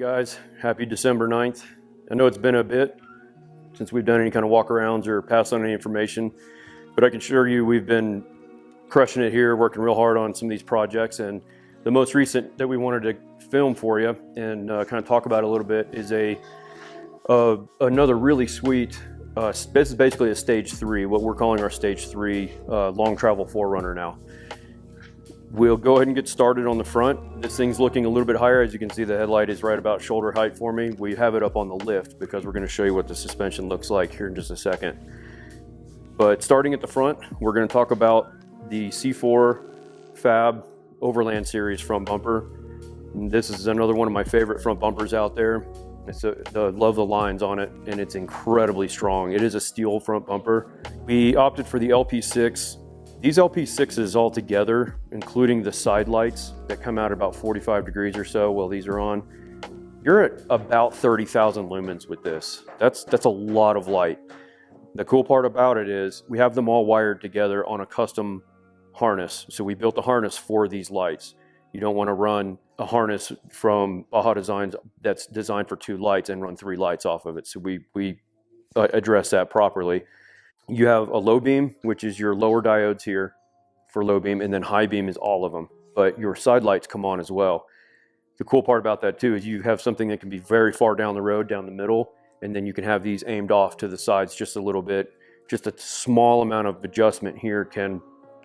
guys, happy December 9th. I know it's been a bit since we've done any kind of walk-arounds or passed on any information, but I can assure you we've been crushing it here, working real hard on some of these projects. And the most recent that we wanted to film for you and kind of talk about a little bit is another really sweet, this is basically a stage 3, what we're calling our stage 3 long travel 4Runner now. We'll go ahead and get started on the front. This thing's looking a little bit higher. As you can see, the headlight is right about shoulder height for me. We have it up on the lift because we're going to show you what the suspension looks like here in just a second. But starting at the front, we're going to talk about the C4 Fab Overland Series front bumper. And this is another one of my favorite front bumpers out there. Love the lines on it, and it's incredibly strong. It is a steel front bumper. We opted for the LP6. These LP6s all together, including the side lights that come out about 45 degrees or so while these are on, you're at about 30,000 lumens with this. That's a lot of light. The cool part about it is we have them all wired together on a custom harness. So we built a harness for these lights. You don't want to run a harness from Baja Designs that's designed for 2 lights and run 3 lights off of it. So we address that properly. You have a low beam, which is your lower diodes here for low beam, and then high beam is all of them. But your side lights come on as well. The cool part about that too is you have something that can be very far down the road, down the middle, and then you can have these aimed off to the sides just a little bit. Just a small amount of adjustment here can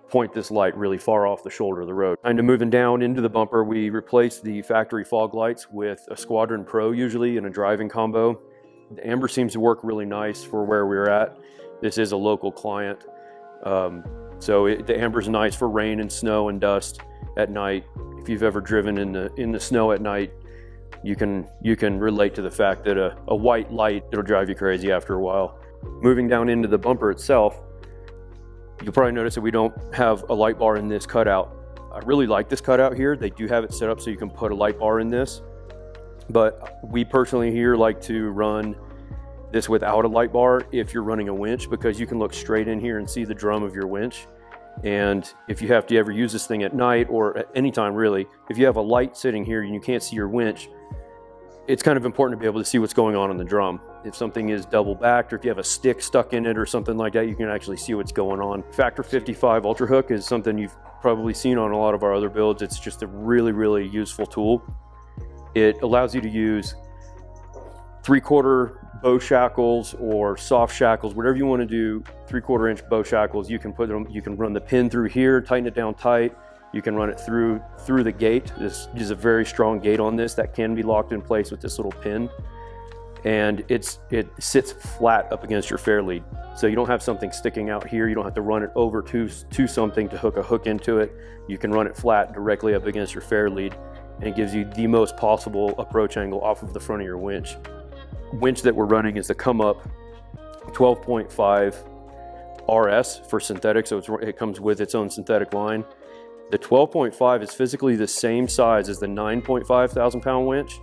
point this light really far off the shoulder of the road. Kind of moving down into the bumper, we replaced the factory fog lights with a Squadron Pro usually in a driving combo. The amber seems to work really nice for where we're at. This is a local client, so the amber's nice for rain and snow and dust at night. If you've ever driven in the snow at night, you can relate to the fact that a white light, it'll drive you crazy after a while. Moving down into the bumper itself, you'll probably notice that we don't have a light bar in this cutout. I really like this cutout here. They do have it set up so you can put a light bar in this, but we personally here like to run this without a light bar if you're running a winch, because you can look straight in here and see the drum of your winch. And if you have to ever use this thing at night or at any time really, if you have a light sitting here and you can't see your winch, it's kind of important to be able to see what's going on in the drum. If something is double backed or if you have a stick stuck in it or something like that, you can actually see what's going on. Factor 55 Ultra Hook is something you've probably seen on a lot of our other builds. It's just a really, really useful tool. It allows you to use 3/4 bow shackles or soft shackles, whatever you want to do. 3/4 inch bow shackles, you can put them, you can run the pin through here, tighten it down tight. You can run it through the gate. This is a very strong gate on this that can be locked in place with this little pin. And it sits flat up against your fair lead. So you don't have something sticking out here. You don't have to run it over to something to hook a hook into it. You can run it flat directly up against your fair lead, and it gives you the most possible approach angle off of the front of your winch. Winch that we're running is the Come Up 12.5 RS for synthetic, so it comes with its own synthetic line. The 12.5 is physically the same size as the 9.5 thousand-pound winch,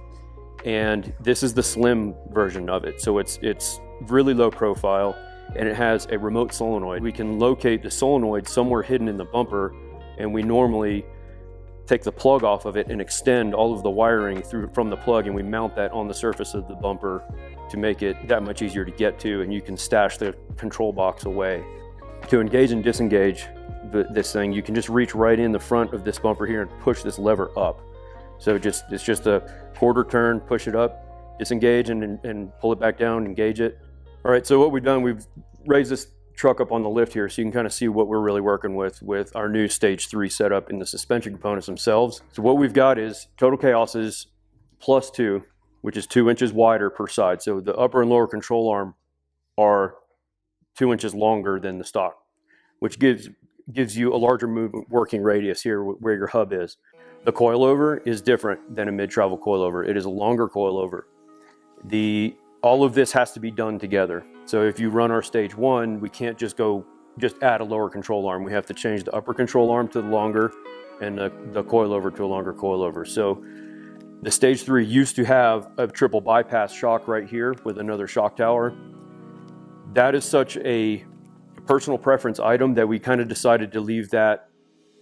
and this is the slim version of it. So it's really low profile, and it has a remote solenoid. We can locate the solenoid somewhere hidden in the bumper, and we normally take the plug off of it and extend all of the wiring from the plug, and we mount that on the surface of the bumper to make it that much easier to get to, and you can stash the control box away. To engage and disengage this thing, you can just reach right in the front of this bumper here and push this lever up. So it's just a quarter turn, push it up, disengage and pull it back down, engage it. All right, so what we've done, we've raised this truck up on the lift here so you can kind of see what we're really working with our new stage 3 setup in the suspension components themselves. So what we've got is Total Chaos is +2, which is 2 inches wider per side. So the upper and lower control arm are 2 inches longer than the stock, which gives you a larger movement working radius here where your hub is. The coilover is different than a mid-travel coilover. It is a longer coilover. All of this has to be done together. So if you run our stage 1, we can't just add a lower control arm. We have to change the upper control arm to the longer and the coilover to a longer coilover. So the stage 3 used to have a triple bypass shock right here with another shock tower. That is such a personal preference item that we kind of decided to leave that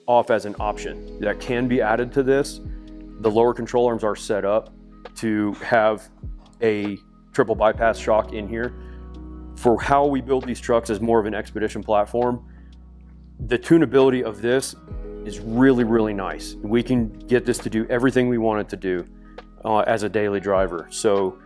off as an option. That can be added to this. The lower control arms are set up. to have a triple bypass shock in here. For how we build these trucks as more of an expedition platform, the tunability of this is really, really nice. We can get this to do everything we want it to do as a daily driver. So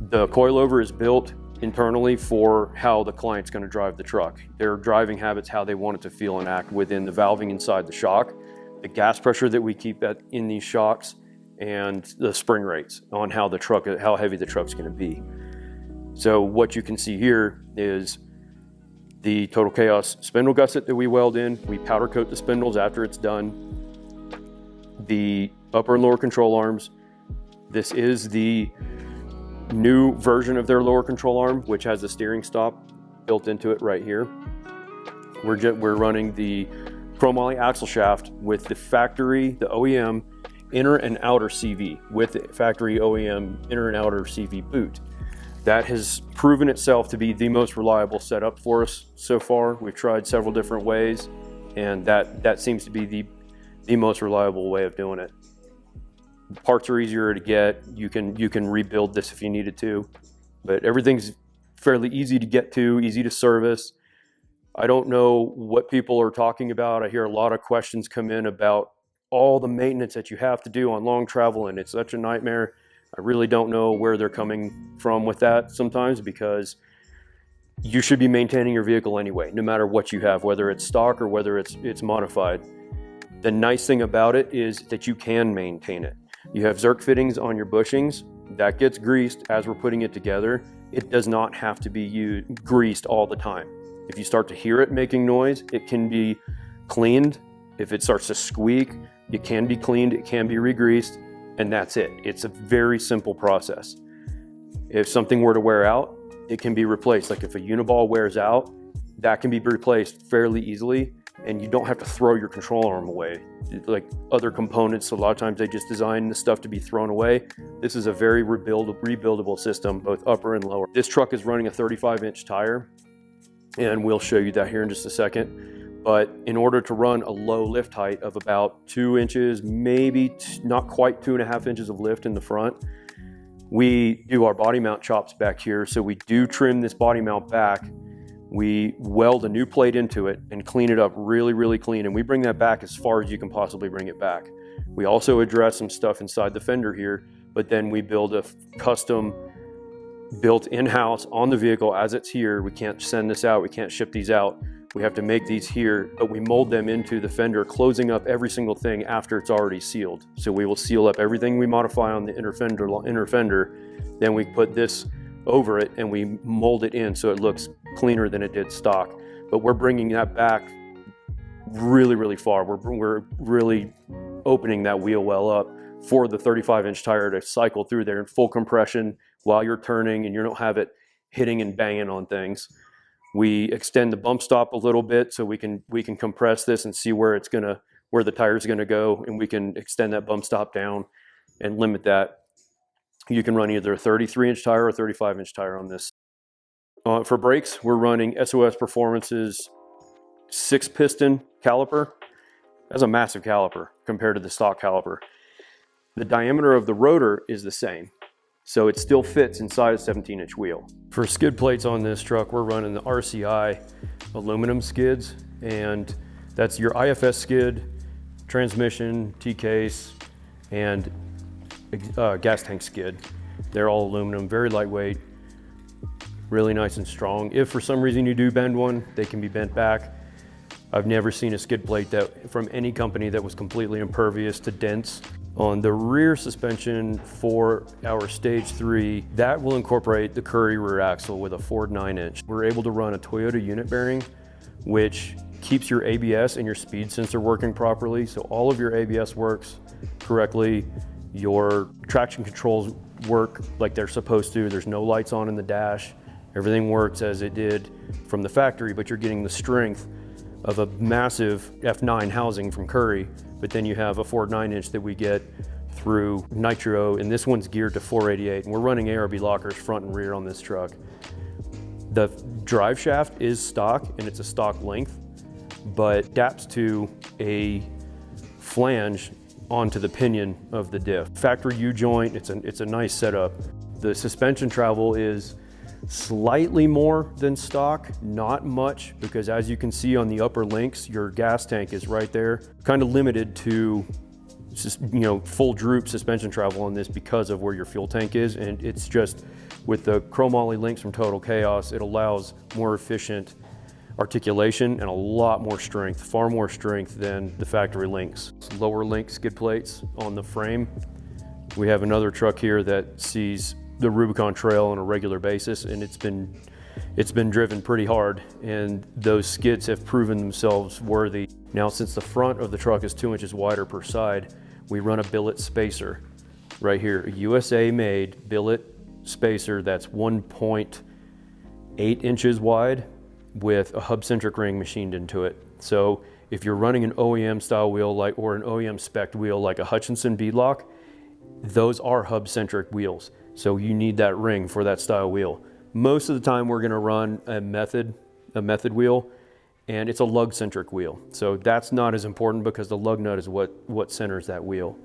the coilover is built internally for how the client's going to drive the truck. Their driving habits, how they want it to feel and act within the valving inside the shock, the gas pressure that we keep in these shocks, and the spring rates on how heavy the truck's going to be. So what you can see here is the Total Chaos spindle gusset that we weld in. We powder coat the spindles after it's done. The upper and lower control arms. This is the new version of their lower control arm, which has a steering stop built into it right here. We're running the chromoly axle shaft with the factory, the OEM inner and outer CV, with the factory OEM inner and outer CV boot. That has proven itself to be the most reliable setup for us so far. We've tried several different ways, and that seems to be the most reliable way of doing it. Parts are easier to get. You can rebuild this if you needed to, but everything's fairly easy to get to, easy to service. I don't know what people are talking about. I hear a lot of questions come in about all the maintenance that you have to do on long travel, and it's such a nightmare. I really don't know where they're coming from with that sometimes, because you should be maintaining your vehicle anyway, no matter what you have, whether it's stock or whether it's modified. The nice thing about it is that you can maintain it. You have Zerk fittings on your bushings. That gets greased as we're putting it together. It does not have to be greased all the time. If you start to hear it making noise, it can be cleaned. If it starts to squeak, it can be cleaned, it can be re-greased, and that's it. It's a very simple process. If something were to wear out, it can be replaced. Like if a uniball wears out, that can be replaced fairly easily, and you don't have to throw your control arm away. Like other components, a lot of times they just design the stuff to be thrown away. This is a very rebuildable system, both upper and lower. This truck is running a 35-inch tire, and we'll show you that here in just a second. But in order to run a low lift height of about 2 inches, maybe not quite 2.5 inches of lift in the front, we do our body mount chops back here. So we do trim this body mount back. We weld a new plate into it and clean it up really, really clean. And we bring that back as far as you can possibly bring it back. We also address some stuff inside the fender here, but then we build a custom built in-house on the vehicle as it's here. We can't send this out. We can't ship these out. We have to make these here, but we mold them into the fender, closing up every single thing after it's already sealed. So we will seal up everything we modify on the inner fender. Then we put this over it and we mold it in so it looks cleaner than it did stock. But we're bringing that back really, really far. We're really opening that wheel well up for the 35-inch tire to cycle through there in full compression while you're turning, and you don't have it hitting and banging on things. We extend the bump stop a little bit so we can compress this and see where the tire's gonna go, and we can extend that bump stop down and limit that. You can run either a 33-inch tire or a 35-inch tire on this. For brakes, we're running SOS Performance's 6-piston caliper. That's a massive caliper compared to the stock caliper. The diameter of the rotor is the same, so it still fits inside a 17-inch wheel. For skid plates on this truck, we're running the RCI aluminum skids, and that's your IFS skid, transmission, T-case, and gas tank skid. They're all aluminum, very lightweight, really nice and strong. If for some reason you do bend one, they can be bent back. I've never seen a skid plate from any company that was completely impervious to dents. On the rear suspension for our stage 3, that will incorporate the Curry rear axle with a Ford 9-inch. We're able to run a Toyota unit bearing, which keeps your ABS and your speed sensor working properly. So all of your ABS works correctly. Your traction controls work like they're supposed to. There's no lights on in the dash. Everything works as it did from the factory, but you're getting the strength of a massive F9 housing from Curry, but then you have a Ford 9-inch that we get through Nitro, and this one's geared to 488, and we're running ARB lockers front and rear on this truck. The drive shaft is stock, and it's a stock length, but adapts to a flange onto the pinion of the diff. Factory U-joint, it's a nice setup. The suspension travel is slightly more than stock, not much, because as you can see on the upper links, your gas tank is right there. Kind of limited to just, you know, full droop suspension travel on this because of where your fuel tank is, and it's just with the chromoly links from Total Chaos, it allows more efficient articulation and a lot more strength, far more strength than the factory links. Lower link skid plates on the frame. We have another truck here that sees the Rubicon Trail on a regular basis, and it's been driven pretty hard, and those skids have proven themselves worthy. Now, since the front of the truck is 2 inches wider per side, we run a billet spacer right here, a USA made billet spacer that's 1.8 inches wide with a hub-centric ring machined into it. So if you're running an OEM style wheel or an OEM spec wheel like a Hutchinson beadlock, those are hub-centric wheels. So you need that ring for that style wheel. Most of the time we're gonna run a method wheel, and it's a lug-centric wheel. So that's not as important because the lug nut is what centers that wheel.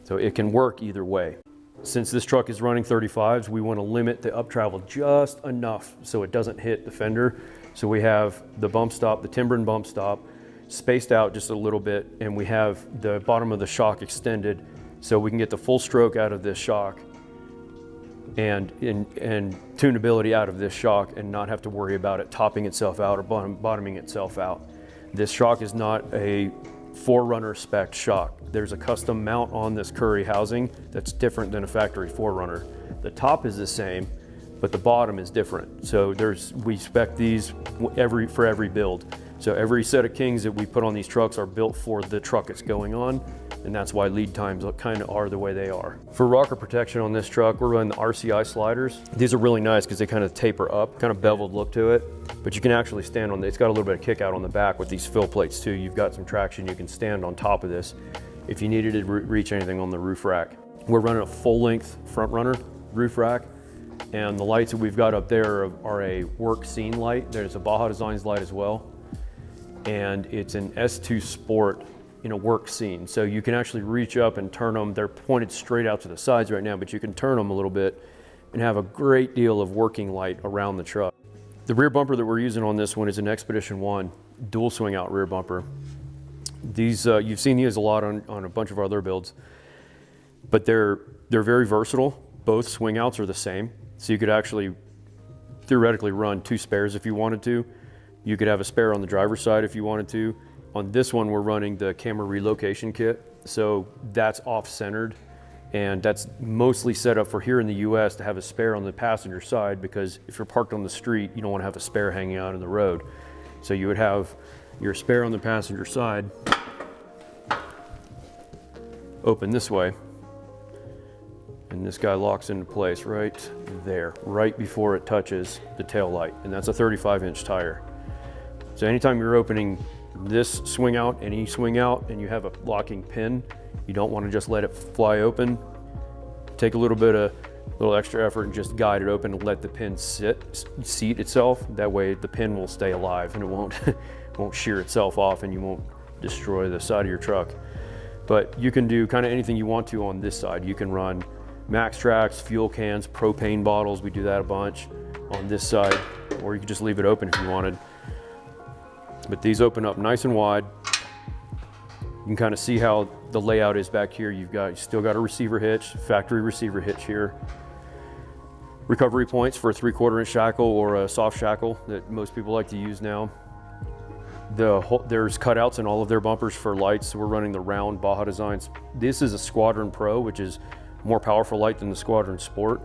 So it can work either way. Since this truck is running 35s, we want to limit the up travel just enough so it doesn't hit the fender. So we have the bump stop, the Timbren bump stop, spaced out just a little bit, and we have the bottom of the shock extended so we can get the full stroke out of this shock and tunability out of this shock and not have to worry about it topping itself out or bottoming itself out. This shock is not a 4Runner spec shock. There's a custom mount on this Curry housing that's different than a factory 4Runner. The top is the same, but the bottom is different. So we spec these for every build. So every set of Kings that we put on these trucks are built for the truck it's going on, and that's why lead times kind of are the way they are. For rocker protection on this truck, we're running the RCI sliders. These are really nice because they kind of taper up, kind of beveled look to it, but you can actually stand on it. It's got a little bit of kick out on the back with these fill plates too. You've got some traction, you can stand on top of this if you needed to reach anything on the roof rack. We're running a full length front runner roof rack, and the lights that we've got up there are a work scene light. There's a Baja Designs light as well, and it's an S2 Sport in a work scene. So you can actually reach up and turn them. They're pointed straight out to the sides right now, but you can turn them a little bit and have a great deal of working light around the truck. The rear bumper that we're using on this one is an Expedition 1 dual swing out rear bumper. These, you've seen these a lot on a bunch of our other builds, but they're very versatile. Both swing outs are the same. So you could actually theoretically run 2 spares if you wanted to. You could have a spare on the driver's side if you wanted to. On this one, we're running the camera relocation kit. So that's off-centered, and that's mostly set up for here in the US to have a spare on the passenger side, because if you're parked on the street, you don't want to have a spare hanging out in the road. So you would have your spare on the passenger side, open this way, and this guy locks into place right there, right before it touches the tail light, and that's a 35-inch tire. So anytime you're opening this swing out, any swing out, and you have a locking pin, you don't want to just let it fly open. Take a little extra effort and just guide it open and let the pin seat itself. That way the pin will stay alive and it won't shear itself off, and you won't destroy the side of your truck. But you can do kind of anything you want to on this side. You can run max tracks, fuel cans, propane bottles. We do that a bunch on this side, or you could just leave it open if you wanted. But these open up nice and wide. You can kind of see how the layout is back here. You still got a receiver hitch, factory receiver hitch here. Recovery points for a 3/4 inch shackle or a soft shackle that most people like to use now. There's cutouts in all of their bumpers for lights. So we're running the round Baja Designs. This is a Squadron Pro, which is more powerful light than the Squadron Sport.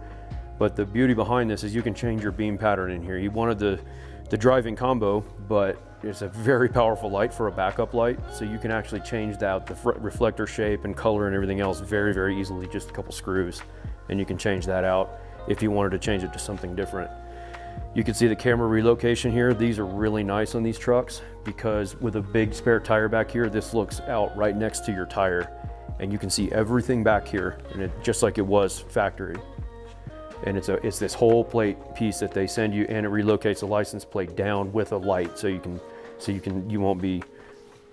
But the beauty behind this is you can change your beam pattern in here. You wanted the driving combo, but it's a very powerful light for a backup light. So you can actually change that, the reflector shape and color and everything else very, very easily, just a couple screws. And you can change that out if you wanted to change it to something different. You can see the camera relocation here. These are really nice on these trucks because with a big spare tire back here, this looks out right next to your tire. And you can see everything back here, and it just like it was factory. And it's this whole plate piece that they send you, and it relocates the license plate down with a light, so you won't be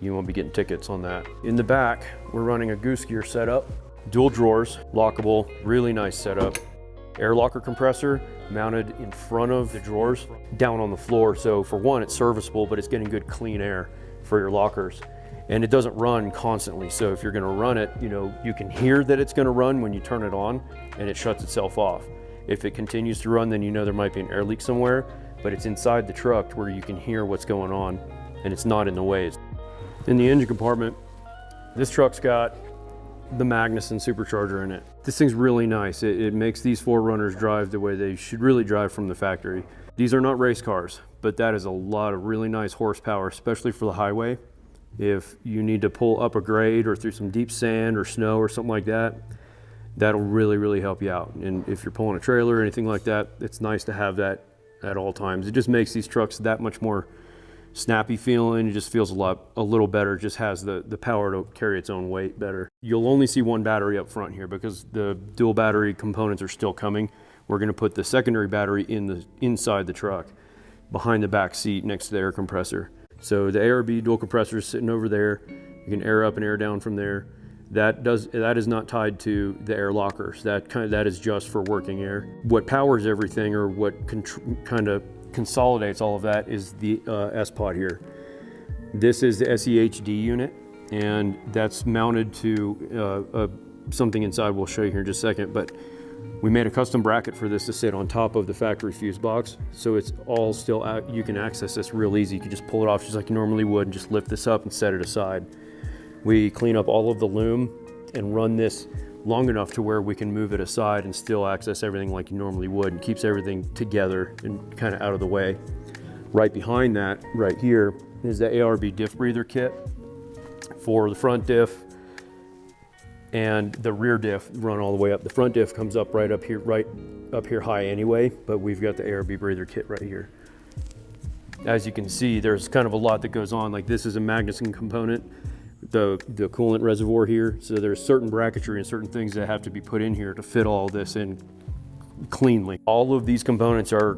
you won't be getting tickets on that. In the back, we're running a goose gear setup, dual drawers, lockable, really nice setup. Air locker compressor mounted in front of the drawers, down on the floor. So for one, it's serviceable, but it's getting good clean air for your lockers. And it doesn't run constantly. So if you're gonna run it, you can hear that it's gonna run when you turn it on and it shuts itself off. If it continues to run, then there might be an air leak somewhere, but it's inside the truck where you can hear what's going on and it's not in the waves. In the engine compartment, this truck's got the Magnuson supercharger in it. This thing's really nice. It makes these 4Runners drive the way they should really drive from the factory. These are not race cars, but that is a lot of really nice horsepower, especially for the highway. If you need to pull up a grade or through some deep sand or snow or something like that, that'll really, really help you out. And if you're pulling a trailer or anything like that, it's nice to have that at all times. It just makes these trucks that much more snappy feeling. It just feels a little better. It just has the power to carry its own weight better. You'll only see one battery up front here because the dual battery components are still coming. We're gonna put the secondary battery inside the truck, behind the back seat next to the air compressor. So the ARB dual compressor is sitting over there. You can air up and air down from there. That is not tied to the air lockers. That is just for working air. What powers everything, or what kind of consolidates all of that, is the S-Pod here. This is the SEHD unit, and that's mounted to something inside we'll show you here in just a second, but we made a custom bracket for this to sit on top of the factory fuse box. So it's all still out. You can access this real easy. You can just pull it off just like you normally would and just lift this up and set it aside. We clean up all of the loom and run this long enough to where we can move it aside and still access everything like you normally would, and keeps everything together and kind of out of the way. Right behind that, right here, is the ARB diff breather kit for the front diff and the rear diff run all the way up. The front diff comes up right up here high anyway, but we've got the ARB breather kit right here. As you can see, there's kind of a lot that goes on. Like, this is a Magnuson component, the coolant reservoir here. So there's certain bracketry and certain things that have to be put in here to fit all this in cleanly. All of these components are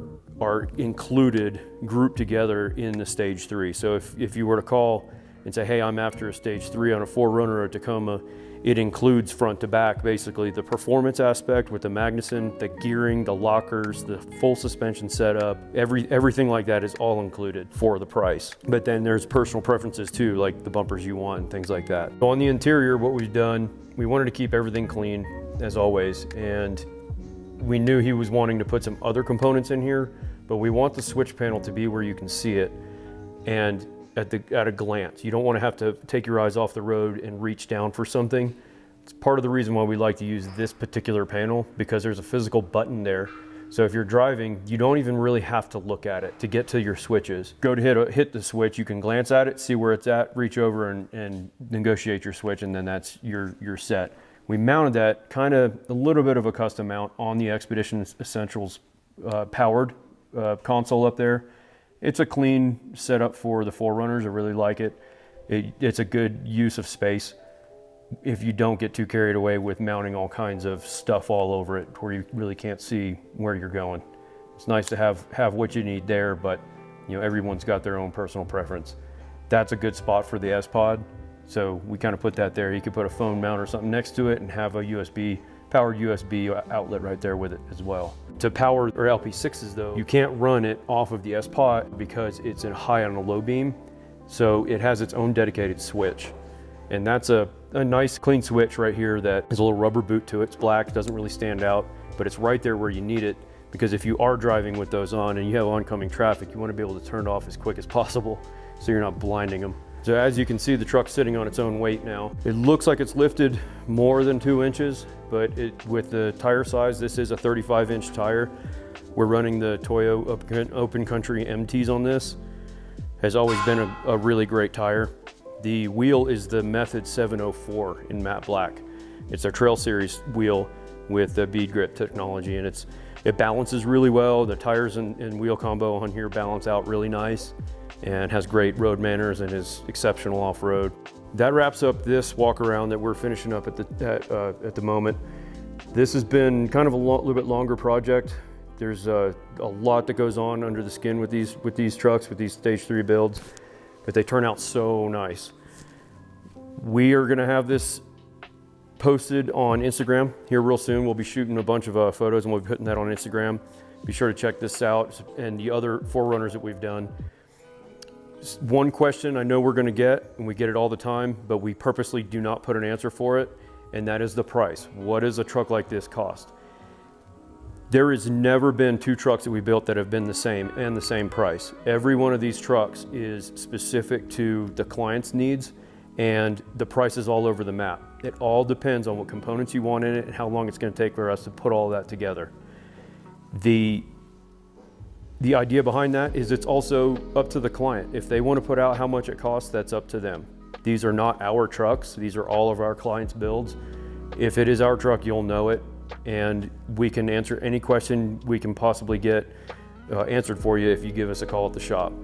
included, grouped together in the stage 3. So if you were to call and say, hey, I'm after a stage 3 on a 4Runner or a Tacoma, it includes front to back, basically the performance aspect with the Magnuson, the gearing, the lockers, the full suspension setup, everything like that is all included for the price. But then there's personal preferences too, like the bumpers you want and things like that. So on the interior, what we've done, we wanted to keep everything clean as always, and we knew he was wanting to put some other components in here, but we want the switch panel to be where you can see it and at a glance. You don't want to have to take your eyes off the road and reach down for something. It's part of the reason why we like to use this particular panel, because there's a physical button there. So if you're driving, you don't even really have to look at it to get to your switches. Go to hit the switch, you can glance at it, see where it's at, reach over and negotiate your switch, and then that's your set. We mounted that kind of a little bit of a custom mount on the Expedition Essentials powered console up there. It's a clean setup for the 4Runners. I really like it. It's a good use of space if you don't get too carried away with mounting all kinds of stuff all over it where you really can't see where you're going. It's nice to have what you need there, but everyone's got their own personal preference. That's a good spot for the S-Pod. So we kind of put that there. You could put a phone mount or something next to it and have a powered USB outlet right there with it as well. To power or LP6s though, you can't run it off of the S-Pod because it's high on a low beam. So it has its own dedicated switch. And that's a nice clean switch right here that has a little rubber boot to it. It's black, doesn't really stand out, but it's right there where you need it, because if you are driving with those on and you have oncoming traffic, you want to be able to turn it off as quick as possible so you're not blinding them. So as you can see, the truck's sitting on its own weight now. It looks like it's lifted more than 2 inches, but with the tire size, this is a 35-inch tire. We're running the Toyo Open Country MTs on this. Has always been a really great tire. The wheel is the Method 704 in matte black. It's our Trail Series wheel with the bead grip technology, and it balances really well. The tires and wheel combo on here balance out really nice, and has great road manners and is exceptional off-road. That wraps up this walk around that we're finishing up at the moment. This has been kind of a little bit longer project. There's a lot that goes on under the skin with these trucks, with these stage 3 builds, but they turn out so nice. We are gonna have this posted on Instagram here real soon. We'll be shooting a bunch of photos and we'll be putting that on Instagram. Be sure to check this out and the other 4Runners that we've done. One question I know we're gonna get, and we get it all the time, but we purposely do not put an answer for it, and that is the price. What does a truck like this cost? There has never been 2 trucks that we built that have been the same and the same price. Every one of these trucks is specific to the client's needs, and the price is all over the map. It all depends on what components you want in it and how long it's going to take for us to put all that together. The idea behind that is it's also up to the client. If they want to put out how much it costs, that's up to them. These are not our trucks. These are all of our clients' builds. If it is our truck, you'll know it, and we can answer any question we can possibly get answered for you if you give us a call at the shop.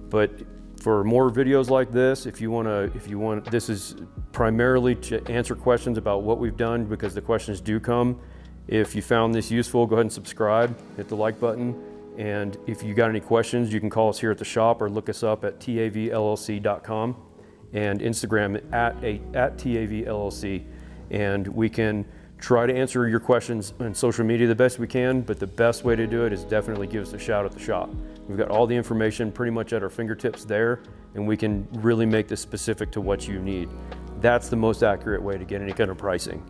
But for more videos like this, if you want, this is primarily to answer questions about what we've done, because the questions do come. If you found this useful, go ahead and subscribe, hit the like button. And if you got any questions, you can call us here at the shop or look us up at tavllc.com and Instagram at tavllc. And we can try to answer your questions on social media the best we can, but the best way to do it is definitely give us a shout at the shop. We've got all the information pretty much at our fingertips there, and we can really make this specific to what you need. That's the most accurate way to get any kind of pricing.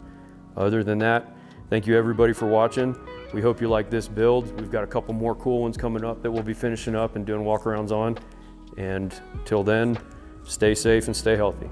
Other than that, thank you everybody for watching. We hope you like this build. We've got a couple more cool ones coming up that we'll be finishing up and doing walkarounds on. And till then, stay safe and stay healthy.